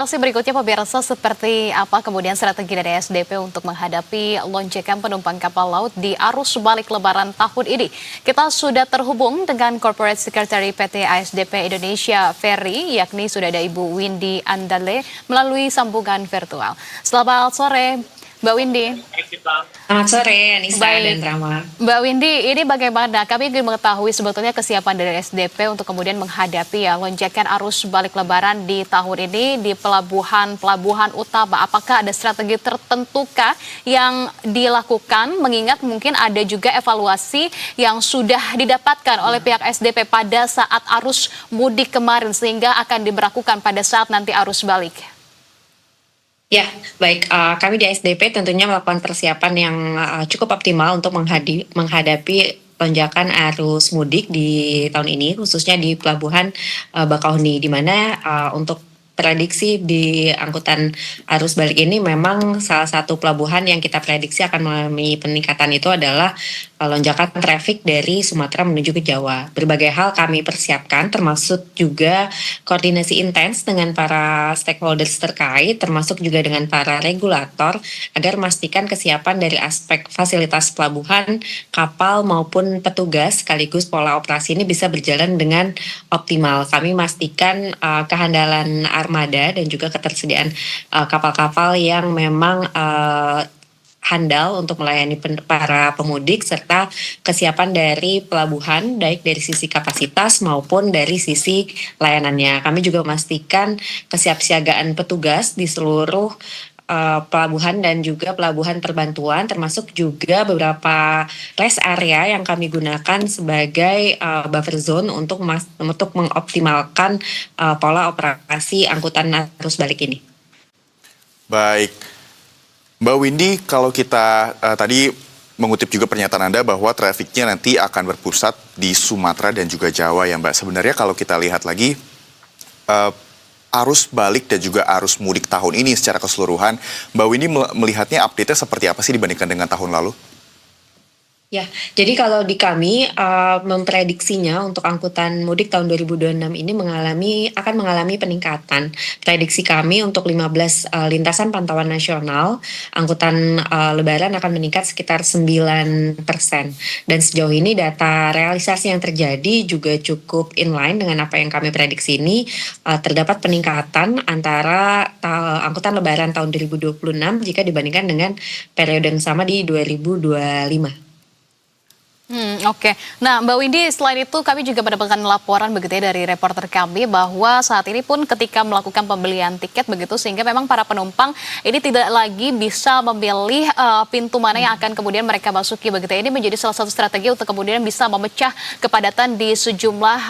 Masih berikutnya pemirsa, seperti apa kemudian strategi dari SDP untuk menghadapi lonjakan penumpang kapal laut di arus balik Lebaran tahun ini. Kita sudah terhubung dengan Corporate Secretary PT ASDP Indonesia Ferry, yakni sudah ada Ibu Windy Andale melalui sambungan virtual. Selamat sore, Mbak Windy. Selamat sore, Anissa dan Rama. Mbak Windy, ini bagaimana? Kami ingin mengetahui sebetulnya kesiapan dari SDP untuk kemudian menghadapi lonjakan arus balik Lebaran di tahun ini di pelabuhan utama. Apakah ada strategi tertentukah yang dilakukan? Mengingat mungkin ada juga evaluasi yang sudah didapatkan oleh pihak SDP pada saat arus mudik kemarin sehingga akan diberlakukan pada saat nanti arus balik. Ya, baik. Kami di SDP tentunya melakukan persiapan yang cukup optimal untuk menghadapi lonjakan arus mudik di tahun ini, khususnya di Pelabuhan Bakauheni, di mana untuk prediksi di angkutan arus balik ini memang salah satu pelabuhan yang kita prediksi akan mengalami peningkatan itu adalah lonjakan traffic dari Sumatera menuju ke Jawa. Berbagai hal kami persiapkan, termasuk juga koordinasi intens dengan para stakeholders terkait, termasuk juga dengan para regulator, agar memastikan kesiapan dari aspek fasilitas pelabuhan, kapal maupun petugas, sekaligus pola operasi ini bisa berjalan dengan optimal. Kami memastikan kehandalan armada dan juga ketersediaan kapal-kapal yang memang handal untuk melayani para pemudik serta kesiapan dari pelabuhan baik dari sisi kapasitas maupun dari sisi layanannya. Kami juga memastikan kesiapsiagaan petugas di seluruh pelabuhan dan juga pelabuhan perbantuan, termasuk juga beberapa rest area yang kami gunakan sebagai buffer zone untuk mengoptimalkan pola operasi angkutan arus balik ini. Baik, Mbak Windy, kalau kita tadi mengutip juga pernyataan Anda bahwa trafiknya nanti akan berpusat di Sumatera dan juga Jawa ya Mbak. Sebenarnya kalau kita lihat lagi arus balik dan juga arus mudik tahun ini secara keseluruhan, Mbak Windy melihatnya update-nya seperti apa sih dibandingkan dengan tahun lalu? Ya, jadi kalau di kami memprediksinya untuk angkutan mudik tahun 2026 ini akan mengalami peningkatan. Prediksi kami untuk 15 lintasan pantauan nasional, angkutan Lebaran akan meningkat sekitar 9%. Dan sejauh ini data realisasi yang terjadi juga cukup inline dengan apa yang kami prediksi ini. Terdapat peningkatan antara angkutan Lebaran tahun 2026 jika dibandingkan dengan periode yang sama di 2025. Oke. Nah, Mbak Windy, selain itu kami juga mendapatkan laporan begitu ya dari reporter kami bahwa saat ini pun ketika melakukan pembelian tiket begitu sehingga memang para penumpang ini tidak lagi bisa memilih pintu mana yang akan kemudian mereka masuki begitu ya. Ini menjadi salah satu strategi untuk kemudian bisa memecah kepadatan di sejumlah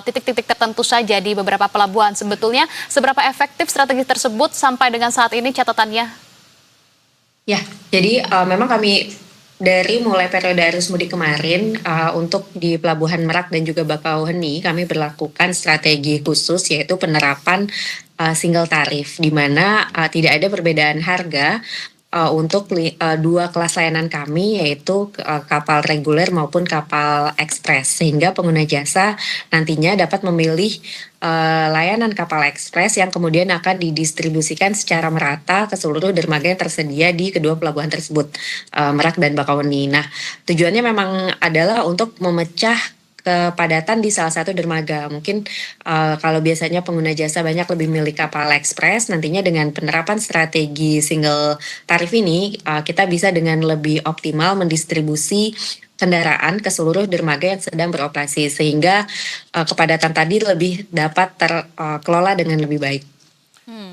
titik-titik tertentu saja di beberapa pelabuhan. Sebetulnya seberapa efektif strategi tersebut sampai dengan saat ini catatannya? Ya, jadi memang kami dari mulai periode arus mudik kemarin untuk di Pelabuhan Merak dan juga Bakauheni kami berlakukan strategi khusus yaitu penerapan single tarif di mana tidak ada perbedaan harga untuk dua kelas layanan kami yaitu kapal reguler maupun kapal ekspres sehingga pengguna jasa nantinya dapat memilih layanan kapal ekspres yang kemudian akan didistribusikan secara merata ke seluruh dermaga yang tersedia di kedua pelabuhan tersebut, Merak dan Bakauheni. Nah, tujuannya memang adalah untuk memecah kepadatan di salah satu dermaga. Mungkin kalau biasanya pengguna jasa banyak lebih milih kapal ekspres, nantinya dengan penerapan strategi single tarif ini, kita bisa dengan lebih optimal mendistribusi kendaraan ke seluruh dermaga yang sedang beroperasi, sehingga kepadatan tadi lebih dapat terkelola dengan lebih baik.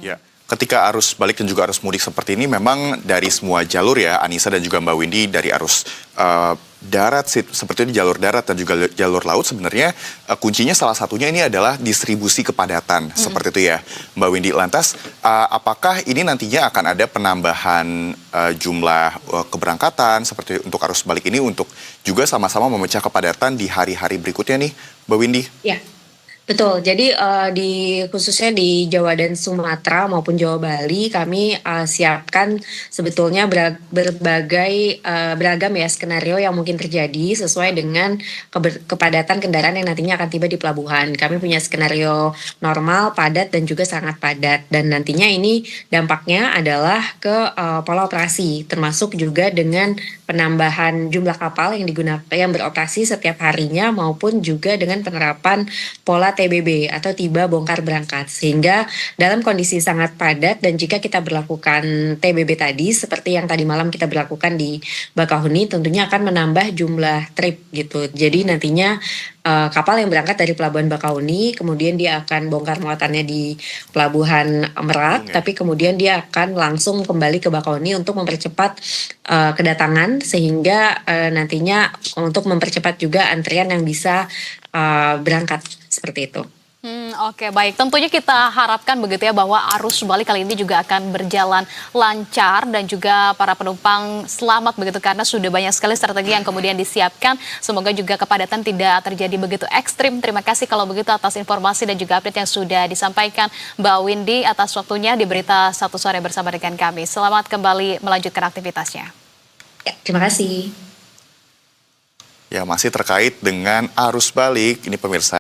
Ya. Ketika arus balik dan juga arus mudik seperti ini memang dari semua jalur ya, Anissa dan juga Mbak Windy, dari arus darat seperti ini, jalur darat dan juga jalur laut sebenarnya kuncinya salah satunya ini adalah distribusi kepadatan seperti itu ya Mbak Windy. Lantas apakah ini nantinya akan ada penambahan jumlah keberangkatan seperti untuk arus balik ini untuk juga sama-sama memecah kepadatan di hari-hari berikutnya nih Mbak Windy? Ya. Betul, jadi khususnya di Jawa dan Sumatera maupun Jawa Bali kami siapkan sebetulnya berbagai beragam ya skenario yang mungkin terjadi sesuai dengan kepadatan kendaraan yang nantinya akan tiba di pelabuhan. Kami punya skenario normal, padat dan juga sangat padat, dan nantinya ini dampaknya adalah ke pola operasi, termasuk juga dengan penambahan jumlah kapal yang digunakan yang beroperasi setiap harinya maupun juga dengan penerapan pola TBB atau tiba bongkar berangkat, sehingga dalam kondisi sangat padat dan jika kita berlakukan TBB tadi seperti yang tadi malam kita berlakukan di Bakahuni tentunya akan menambah jumlah trip gitu. Jadi nantinya kapal yang berangkat dari Pelabuhan Bakahuni kemudian dia akan bongkar muatannya di Pelabuhan Merak, Oke. tapi kemudian dia akan langsung kembali ke Bakahuni untuk mempercepat kedatangan, sehingga nantinya untuk mempercepat juga antrian yang bisa berangkat seperti itu. Oke, baik. Tentunya kita harapkan begitu ya bahwa arus balik kali ini juga akan berjalan lancar dan juga para penumpang selamat begitu karena sudah banyak sekali strategi yang kemudian disiapkan. Semoga juga kepadatan tidak terjadi begitu ekstrim. Terima kasih kalau begitu atas informasi dan juga update yang sudah disampaikan Mbak Windy atas waktunya di Berita Satu Sore bersama dengan kami. Selamat kembali melanjutkan aktivitasnya. Ya, terima kasih. Ya, masih terkait dengan arus balik, ini pemirsa.